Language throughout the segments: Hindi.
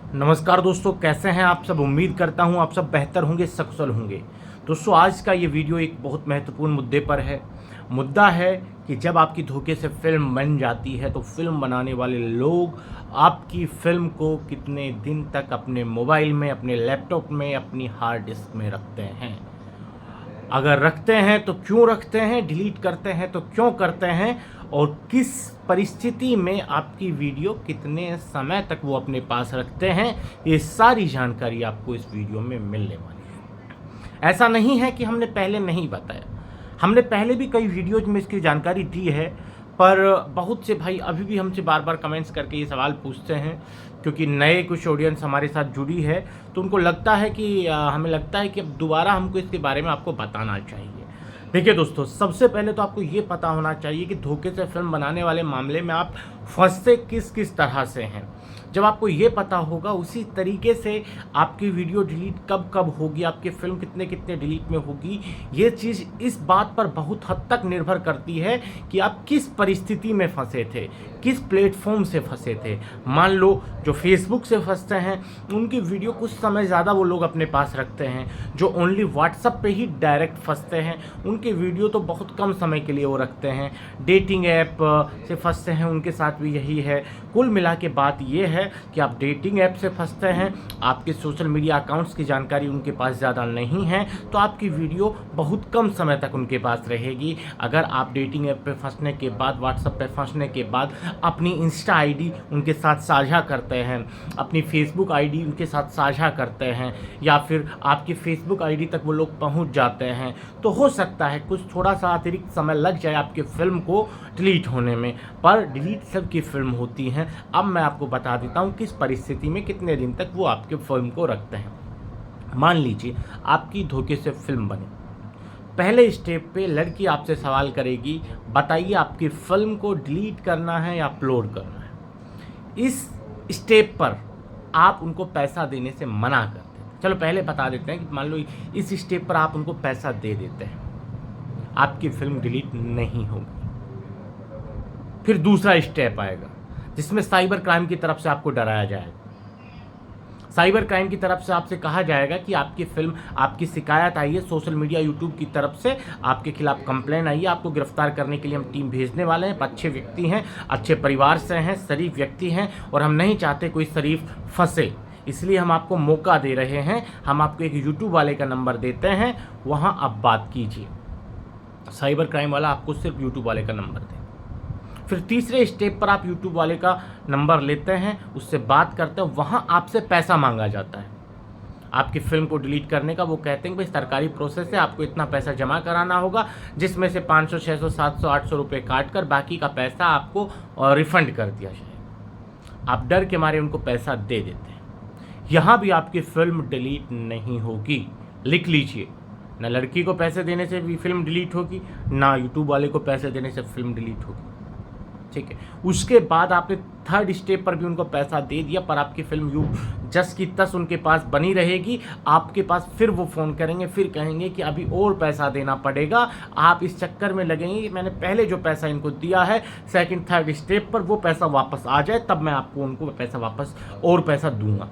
नमस्कार दोस्तों, कैसे हैं आप सब। उम्मीद करता हूं आप सब बेहतर होंगे, सकुशल होंगे। दोस्तों, आज का ये वीडियो एक बहुत महत्वपूर्ण मुद्दे पर है। मुद्दा है कि जब आपकी धोखे से फिल्म बन जाती है तो फिल्म बनाने वाले लोग आपकी फिल्म को कितने दिन तक अपने मोबाइल में, अपने लैपटॉप में, अपनी हार्ड डिस्क में रखते हैं। अगर रखते हैं तो क्यों रखते हैं, डिलीट करते हैं तो क्यों करते हैं, और किस परिस्थिति में आपकी वीडियो कितने समय तक वो अपने पास रखते हैं, ये सारी जानकारी आपको इस वीडियो में मिलने वाली है। ऐसा नहीं है कि हमने पहले नहीं बताया, हमने पहले भी कई वीडियोज में इसकी जानकारी दी है, पर बहुत से भाई अभी भी हमसे बार बार कमेंट्स करके ये सवाल पूछते हैं, क्योंकि नए कुछ ऑडियंस हमारे साथ जुड़ी है तो उनको लगता है कि हमें लगता है कि अब दोबारा हमको इसके बारे में आपको बताना चाहिए। देखिए दोस्तों, सबसे पहले तो आपको ये पता होना चाहिए कि धोखे से फिल्म बनाने वाले मामले में आप फंसते किस किस तरह से हैं। जब आपको ये पता होगा, उसी तरीके से आपकी वीडियो डिलीट कब कब होगी, आपकी फिल्म कितने कितने डिलीट में होगी, ये चीज़ इस बात पर बहुत हद तक निर्भर करती है कि आप किस परिस्थिति में फंसे थे, किस प्लेटफॉर्म से फंसे थे। मान लो जो फेसबुक से फंसते हैं उनकी वीडियो कुछ समय ज़्यादा वो लोग अपने पास रखते हैं। जो ओनली व्हाट्सएप पे ही डायरेक्ट फंसते हैं उनकी वीडियो तो बहुत कम समय के लिए वो रखते हैं। डेटिंग ऐप से फंसते हैं उनके साथ भी यही है। कुल मिला के बात ये है कि आप डेटिंग ऐप से फंसते हैं, आपके सोशल मीडिया अकाउंट्स की जानकारी उनके पास ज़्यादा नहीं है, तो आपकी वीडियो बहुत कम समय तक उनके पास रहेगी। अगर आप डेटिंग ऐप पे फंसने के बाद, व्हाट्सएप पे फंसने के बाद अपनी इंस्टा आईडी उनके साथ साझा करते हैं, अपनी फेसबुक आईडी उनके साथ साझा करते हैं, या फिर आपकी फेसबुक आईडी तक वो लोग पहुंच जाते हैं, तो हो सकता है कुछ थोड़ा सा अतिरिक्त समय लग जाए आपके फिल्म को डिलीट होने में, पर डिलीट सबकी फिल्म होती हैं। अब मैं आपको बता देता हूं किस परिस्थिति में कितने दिन तक वो आपके फिल्म को रखते हैं। मान लीजिए आपकी धोखे से फिल्म बने, पहले स्टेप पे लड़की आपसे सवाल करेगी, बताइए आपकी फिल्म को डिलीट करना है या अपलोड करना है। इस स्टेप पर आप उनको पैसा देने से मना करते हैं। चलो पहले बता देते हैं कि मान लो इस स्टेप पर आप उनको पैसा दे देते हैं, आपकी फिल्म डिलीट नहीं होगी। फिर दूसरा स्टेप आएगा जिसमें साइबर क्राइम की तरफ से आपको डराया जाएगा। साइबर क्राइम की तरफ से आपसे कहा जाएगा कि आपकी फिल्म, आपकी शिकायत आई है सोशल मीडिया, यूट्यूब की तरफ से आपके खिलाफ कंप्लेन आई है, आपको गिरफ्तार करने के लिए हम टीम भेजने वाले हैं। अच्छे व्यक्ति हैं, अच्छे परिवार से हैं, शरीफ व्यक्ति हैं, और हम नहीं चाहते कोई शरीफ फंसे, इसलिए हम आपको मौका दे रहे हैं। हम आपको एक यूट्यूब वाले का नंबर देते हैं, वहाँ आप बात कीजिए। साइबर क्राइम वाला आपको सिर्फ यूट्यूब वाले का नंबर दे। फिर तीसरे स्टेप पर आप यूट्यूब वाले का नंबर लेते हैं, उससे बात करते हैं, वहाँ आपसे पैसा मांगा जाता है आपकी फिल्म को डिलीट करने का। वो कहते हैं कि भाई सरकारी प्रोसेस है, आपको इतना पैसा जमा कराना होगा, जिसमें से 500, 600, 700, 800 रुपये काट कर बाकी का पैसा आपको रिफंड कर दिया जाए। आप डर के मारे उनको पैसा दे देते हैं। यहाँ भी आपकी फिल्म डिलीट नहीं होगी, लिख लीजिए। ना लड़की को पैसे देने से भी फिल्म डिलीट होगी, ना यूट्यूब वाले को पैसे देने से फिल्म डिलीट होगी, ठीक है। उसके बाद आपने थर्ड स्टेप पर भी उनको पैसा दे दिया, पर आपकी फिल्म यू जस की तस उनके पास बनी रहेगी। आपके पास फिर वो फ़ोन करेंगे, फिर कहेंगे कि अभी और पैसा देना पड़ेगा। आप इस चक्कर में लगेंगे कि मैंने पहले जो पैसा इनको दिया है, सेकंड थर्ड स्टेप पर वो पैसा वापस आ जाए, तब मैं आपको उनको पैसा वापस और पैसा दूंगा,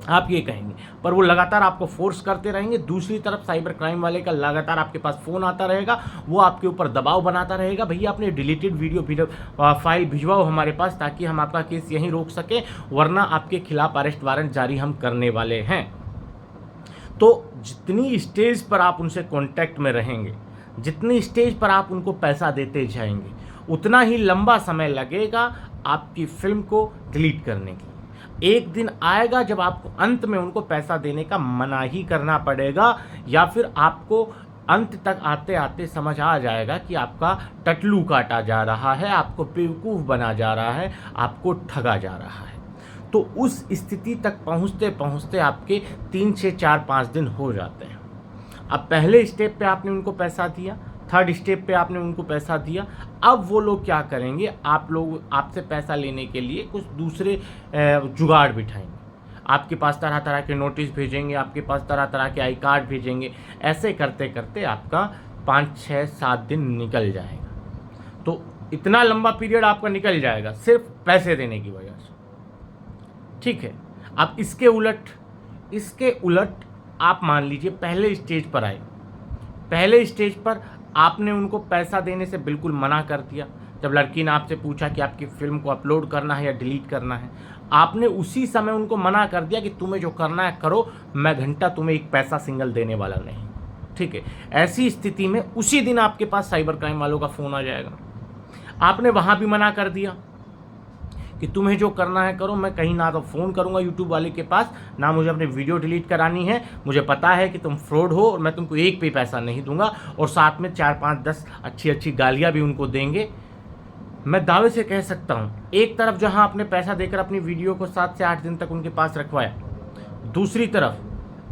आप ये कहेंगे। पर वो लगातार आपको फोर्स करते रहेंगे। दूसरी तरफ साइबर क्राइम वाले का लगातार आपके पास फ़ोन आता रहेगा, वो आपके ऊपर दबाव बनाता रहेगा, भैया आपने डिलीटेड वीडियो फाइल भिजवाओ हमारे पास, ताकि हम आपका केस यहीं रोक सकें, वरना आपके खिलाफ अरेस्ट वारंट जारी हम करने वाले हैं। तो जितनी स्टेज पर आप उनसे कॉन्टैक्ट में रहेंगे, जितनी स्टेज पर आप उनको पैसा देते जाएंगे, उतना ही लंबा समय लगेगा आपकी फिल्म को डिलीट करने की। एक दिन आएगा जब आपको अंत में उनको पैसा देने का मना ही करना पड़ेगा, या फिर आपको अंत तक आते आते समझ आ जाएगा कि आपका टटलू काटा जा रहा है, आपको बेवकूफ़ बना जा रहा है, आपको ठगा जा रहा है। तो उस स्थिति तक पहुंचते पहुंचते आपके 3 से 4-5 दिन हो जाते हैं। अब पहले स्टेप पे आपने उनको पैसा दिया, थर्ड स्टेप पे आपने उनको पैसा दिया, अब वो लोग क्या करेंगे, आप लोग आपसे पैसा लेने के लिए कुछ दूसरे जुगाड़ बिठाएंगे। आपके पास तरह तरह के नोटिस भेजेंगे, आपके पास तरह तरह के आई कार्ड भेजेंगे। ऐसे करते करते आपका 5, 6, 7 दिन निकल जाएगा। तो इतना लंबा पीरियड आपका निकल जाएगा सिर्फ पैसे देने की वजह से, ठीक है। अब इसके उलट आप मान लीजिए पहले स्टेज पर आए, पहले स्टेज पर आपने उनको पैसा देने से बिल्कुल मना कर दिया। जब लड़की ने आपसे पूछा कि आपकी फ़िल्म को अपलोड करना है या डिलीट करना है, आपने उसी समय उनको मना कर दिया कि तुम्हें जो करना है करो, मैं घंटा तुम्हें एक पैसा सिंगल देने वाला नहीं। ठीक है, ऐसी स्थिति में उसी दिन आपके पास साइबर क्राइम वालों का फ़ोन आ जाएगा। आपने वहाँ भी मना कर दिया कि तुम्हें जो करना है करो, मैं कहीं ना तो फ़ोन करूंगा यूट्यूब वाले के पास, ना मुझे अपनी वीडियो डिलीट करानी है, मुझे पता है कि तुम फ्रॉड हो और मैं तुमको एक पे पैसा नहीं दूंगा, और साथ में 4 5 10 अच्छी अच्छी गालियाँ भी उनको देंगे। मैं दावे से कह सकता हूँ, एक तरफ जहाँ आपने पैसा देकर अपनी वीडियो को 7 से 8 दिन तक उनके पास रखवाया, दूसरी तरफ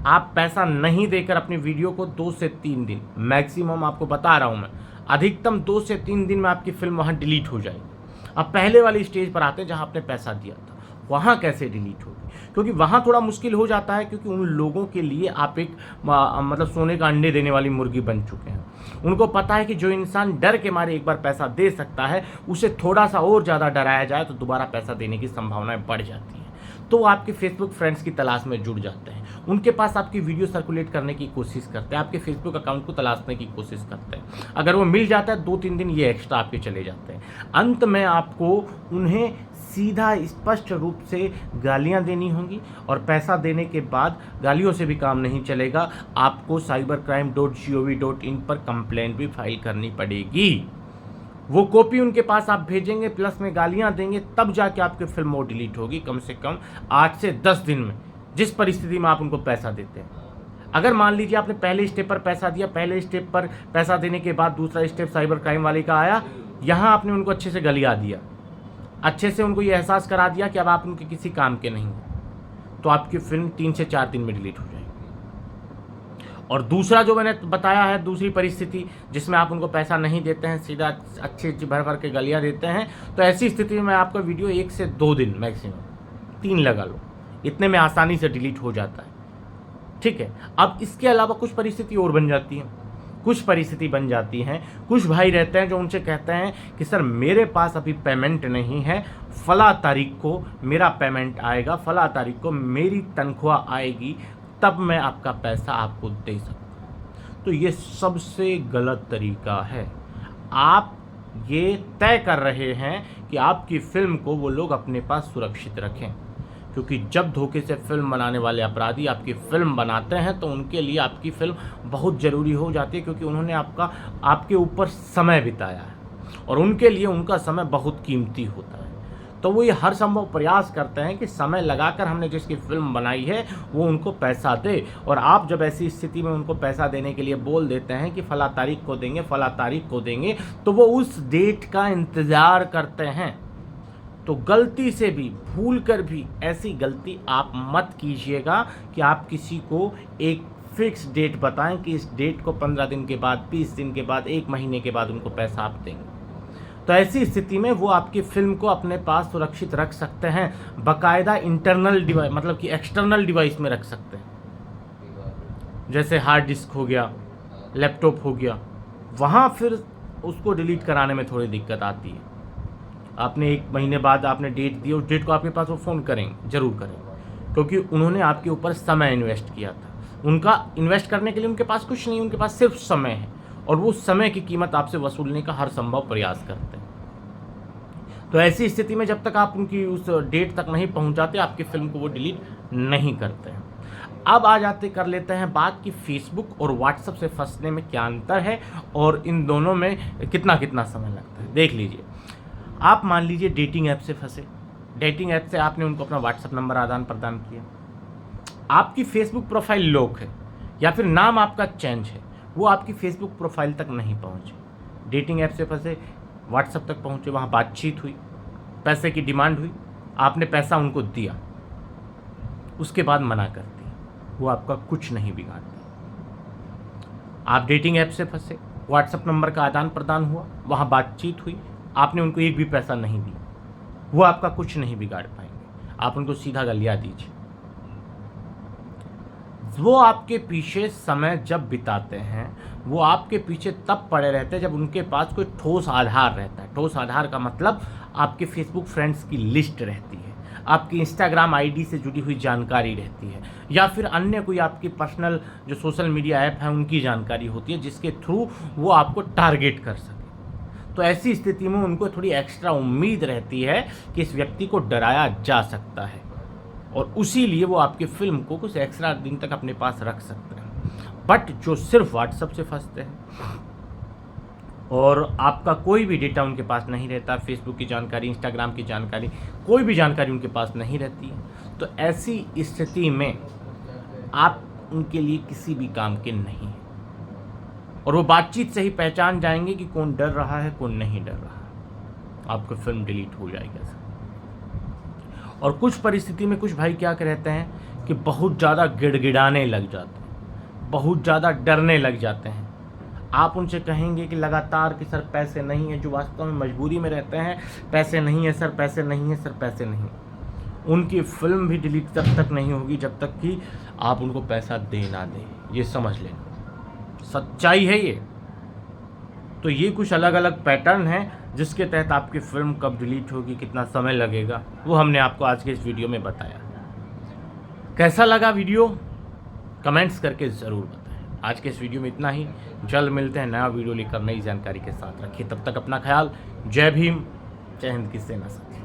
आप पैसा नहीं देकर अपनी वीडियो को 2 से 3 दिन, मैक्सिमम आपको बता रहा हूँ मैं, अधिकतम 2 से 3 दिन में आपकी फिल्म वहाँ डिलीट हो जाएगी। अब पहले वाली स्टेज पर आते हैं जहाँ आपने पैसा दिया था, वहाँ कैसे डिलीट होगी? क्योंकि वहाँ थोड़ा मुश्किल हो जाता है, क्योंकि उन लोगों के लिए आप एक मतलब सोने का अंडे देने वाली मुर्गी बन चुके हैं। उनको पता है कि जो इंसान डर के मारे एक बार पैसा दे सकता है, उसे थोड़ा सा और ज़्यादा डराया जाए तो दोबारा पैसा देने की संभावनाएं बढ़ जाती हैं। तो वो आपके फेसबुक फ्रेंड्स की तलाश में जुड़ जाते हैं, उनके पास आपकी वीडियो सर्कुलेट करने की कोशिश करते हैं, आपके फेसबुक अकाउंट को तलाशने की कोशिश करते हैं। अगर वो मिल जाता है 2-3 दिन ये एक्स्ट्रा आपके चले जाते हैं। अंत में आपको उन्हें सीधा स्पष्ट रूप से गालियां देनी होंगी, और पैसा देने के बाद गालियों से भी काम नहीं चलेगा, आपको cybercrime.gov.in पर कंप्लेंट भी फाइल करनी पड़ेगी। वो कॉपी उनके पास आप भेजेंगे, प्लस में गालियां देंगे, तब जाके आपकी फिल्म वो डिलीट होगी, कम से कम 8 से 10 दिन में, जिस परिस्थिति में आप उनको पैसा देते हैं। अगर मान लीजिए आपने पहले स्टेप पर पैसा दिया, पहले स्टेप पर पैसा देने के बाद दूसरा स्टेप साइबर क्राइम वाले का आया, यहाँ आपने उनको अच्छे से गलिया दिया, अच्छे से उनको ये एहसास करा दिया कि अब आप उनके किसी काम के नहीं हैं, तो आपकी फिल्म 3 से 4 दिन में डिलीट हो जाएगी। और दूसरा जो मैंने बताया है, दूसरी परिस्थिति जिसमें आप उनको पैसा नहीं देते हैं, सीधा अच्छी भर भर के गालियाँ देते हैं, तो ऐसी स्थिति में आपका वीडियो 1 से 2 दिन, मैक्सिमम 3 लगा लो, इतने में आसानी से डिलीट हो जाता है। ठीक है, अब इसके अलावा कुछ परिस्थिति और बन जाती है, कुछ भाई रहते हैं जो उनसे कहते हैं कि सर मेरे पास अभी पेमेंट नहीं है, फला तारीख को मेरा पेमेंट आएगा, फला तारीख को मेरी तनख्वाह आएगी, तब मैं आपका पैसा आपको दे सकता। तो ये सबसे गलत तरीका है। आप ये तय कर रहे हैं कि आपकी फिल्म को वो लोग अपने पास सुरक्षित रखें, क्योंकि जब धोखे से फिल्म बनाने वाले अपराधी आपकी फिल्म बनाते हैं तो उनके लिए आपकी फिल्म बहुत ज़रूरी हो जाती है, क्योंकि उन्होंने आपके ऊपर समय बिताया है और उनके लिए उनका समय बहुत कीमती होता है। तो वो ये हर संभव प्रयास करते हैं कि समय लगाकर हमने जिसकी फिल्म बनाई है वो उनको पैसा दे, और आप जब ऐसी स्थिति में उनको पैसा देने के लिए बोल देते हैं कि फला तारीख को देंगे, फला तारीख को देंगे, तो वो उस डेट का इंतज़ार करते हैं। तो गलती से भी, भूल कर भी ऐसी गलती आप मत कीजिएगा कि आप किसी को एक फिक्स डेट बताएं कि इस डेट को 15 दिन के बाद, 20 दिन के बाद, 1 महीने के बाद उनको पैसा आप देंगे। तो ऐसी स्थिति में वो आपकी फिल्म को अपने पास सुरक्षित रख सकते हैं, बाकायदा इंटरनल डिवाइस, मतलब कि एक्सटर्नल डिवाइस में रख सकते हैं, जैसे हार्ड डिस्क हो गया, लैपटॉप हो गया। वहाँ फिर उसको डिलीट कराने में थोड़ी दिक्कत आती है। आपने 1 महीने बाद आपने डेट दी, उस डेट को आपके पास वो फ़ोन करेंगे, ज़रूर करेंगे, क्योंकि उन्होंने आपके ऊपर समय इन्वेस्ट किया था। उनका इन्वेस्ट करने के लिए उनके पास कुछ नहीं, उनके पास सिर्फ समय है, और वो समय की कीमत आपसे वसूलने का हर संभव प्रयास करते हैं। तो ऐसी स्थिति में जब तक आप उनकी उस डेट तक नहीं पहुंच जाते, आपकी फिल्म को वो डिलीट नहीं करते हैं। अब आ जाते कर लेते हैं बात कि फेसबुक और व्हाट्सएप से फंसने में क्या अंतर है और इन दोनों में कितना कितना समय लगता है। देख लीजिए, आप मान लीजिए डेटिंग ऐप से फंसे, डेटिंग ऐप से आपने उनको अपना व्हाट्सएप नंबर आदान प्रदान किया, आपकी फेसबुक प्रोफाइल लॉक है या फिर नाम आपका चेंज है, वो आपकी फेसबुक प्रोफाइल तक नहीं पहुंचे। डेटिंग ऐप से फंसे, व्हाट्सएप तक पहुंचे, वहाँ बातचीत हुई, पैसे की डिमांड हुई, आपने पैसा उनको दिया, उसके बाद मना कर दी, वो आपका कुछ नहीं बिगाड़ती। आप डेटिंग ऐप से फंसे, व्हाट्सएप नंबर का आदान प्रदान हुआ, वहाँ बातचीत हुई, आपने उनको एक भी पैसा नहीं दिया, वो आपका कुछ नहीं बिगाड़ पाएंगे। आप उनको सीधा गलिया दीजिए। वो आपके पीछे समय जब बिताते हैं, वो आपके पीछे तब पड़े रहते हैं जब उनके पास कोई ठोस आधार रहता है। ठोस आधार का मतलब आपके फेसबुक फ्रेंड्स की लिस्ट रहती है, आपकी इंस्टाग्राम आईडी से जुड़ी हुई जानकारी रहती है, या फिर अन्य कोई आपकी पर्सनल जो सोशल मीडिया ऐप है उनकी जानकारी होती है जिसके थ्रू वो आपको टारगेट कर सके। तो ऐसी स्थिति में उनको थोड़ी एक्स्ट्रा उम्मीद रहती है कि इस व्यक्ति को डराया जा सकता है, और उसी लिए वो आपकी फिल्म को कुछ एक्स्ट्रा दिन तक अपने पास रख सकते हैं। बट जो सिर्फ व्हाट्सएप से फंसते हैं और आपका कोई भी डेटा उनके पास नहीं रहता, फेसबुक की जानकारी, इंस्टाग्राम की जानकारी, कोई भी जानकारी उनके पास नहीं रहती है, तो ऐसी स्थिति में आप उनके लिए किसी भी काम के नहीं हैं, और वो बातचीत से ही पहचान जाएंगे कि कौन डर रहा है कौन नहीं डर रहा। आपकी फिल्म डिलीट हो जाएगी ऐसा। और कुछ परिस्थिति में कुछ भाई क्या कहते हैं कि बहुत ज़्यादा गिड़गिड़ाने लग जाते हैं, बहुत ज़्यादा डरने लग जाते हैं। आप उनसे कहेंगे कि लगातार कि सर पैसे नहीं है, जो वास्तव में मजबूरी में रहते हैं, पैसे नहीं है सर, पैसे नहीं है सर, पैसे नहीं। उनकी फिल्म भी डिलीट तब तक नहीं होगी जब तक कि आप उनको पैसा दे ना दें, ये समझ लेना, सच्चाई है ये। तो ये कुछ अलग अलग पैटर्न हैं जिसके तहत आपकी फिल्म कब डिलीट होगी, कितना समय लगेगा, वो हमने आपको आज के इस वीडियो में बताया। कैसा लगा वीडियो कमेंट्स करके ज़रूर बताएं। आज के इस वीडियो में इतना ही, जल्द मिलते हैं नया वीडियो लेकर नई जानकारी के साथ। रखिए तब तक अपना ख्याल। जय भीम, जय हिंद की सेना साथी।